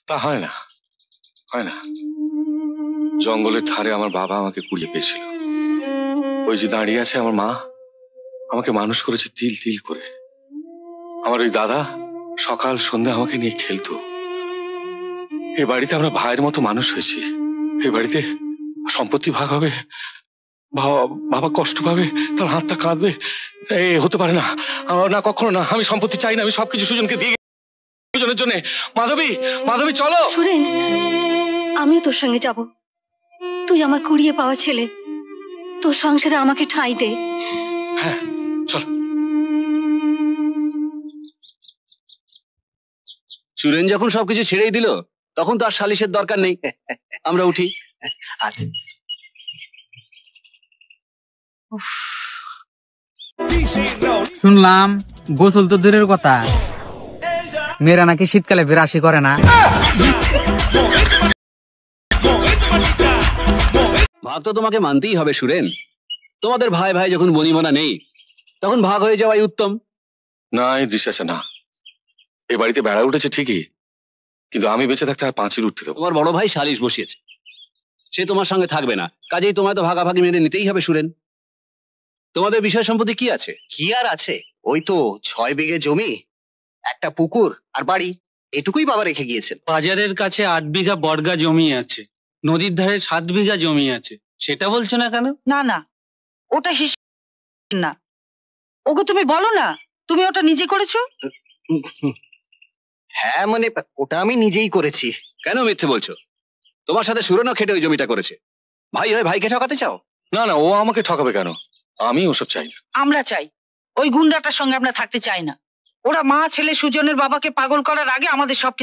তা হয় না, হয় না। জঙ্গলের ধারে আমার বাবা আমাকে কুড়িয়ে পেয়েছিল। ওই যে দাঁড়িয়ে আছে আমার মা, আমাকে মানুষ করেছে তিল তিল করে। আমার ওই দাদা সকাল সন্ধ্যা আমাকে নিয়ে খেলতো। এ বাড়িতে আমরা ভাইয়ের মতো মানুষ হয়েছি। এ বাড়িতে সম্পত্তি ভাগ হবে, বাবা কষ্ট পাবে, তার হাতটা কাঁদবে, এ হতে পারে না। না, কখনো না। আমি সম্পত্তি চাই না, আমি সবকিছু সুজনকে দিয়ে সুজনের জন্য। মাধবী, মাধবী চলো। সুরেন, আমিও তোর সঙ্গে যাব। তুই আমার কুড়িয়ে পাওয়া ছেলে, তোর সংসারে আমাকে ঠাঁই দে। হ্যাঁ চল। সুরেন যখন সবকিছু ছেড়েই দিল, তখন তো আর সালিশের দরকার নেই। আমরা উঠি। আচ্ছা। শুনলাম গোসল তো দূরের কথা, মেয়েরা নাকি শীতকালে বিরাশি করে না। ভাগ তো তোমাকে মানতেই হবে সুরেন। তোমাদের ভাই ভাই যখন বনিমনা নেই, তখন ভাগ হয়ে যাওয়াই উত্তম। না, এই বিশ্বাসে না। এ বাড়িতে বেড়া উঠেছে ঠিকই, কিন্তু আমি বেঁচে থাকতে আর পাঁচিল উঠতে দেবো। তোমার বড় ভাই সালিশ বসিয়েছে, সে তোমার সঙ্গে থাকবে না, কাজেই তোমায় তো ভাগাভাগি মেনে নিতেই হবে সুরেন। তোমাদের বিষয় সম্পত্তি কি আছে? কি আর আছে, ওই তো 6 বিঘে জমি, একটা পুকুর আর বাড়ি, এটুকুই বাবা রেখে গিয়েছেন। বাজারের কাছে 8 বিঘা বর্গা জমি আছে, নদীর ধারে 7 বিঘা জমি আছে। সেটা বলছো না কেন? না না, ওটা হিসাব না। ওকে তুমি বলো না, তুমি ওটা নিজে করেছো। হ্যাঁ মানে ওটা আমি নিজেই করেছি। কেন মিথ্যে বলছো? তোমার সাথে সুরেনও খেটে ওই জমিটা করেছে। ভাই হয়ে ভাইকে ঠকাতে চাও? না না, ও আমাকে ঠকাবে কেন? আমি ওসব চাই না। আমরা চাই, ওই গুন্ডাটার সঙ্গে আমরা থাকতে চাই না। ওরা মা ছেলে সুজনের বাবাকে পাগল করার আগে আমাদের সবকিছু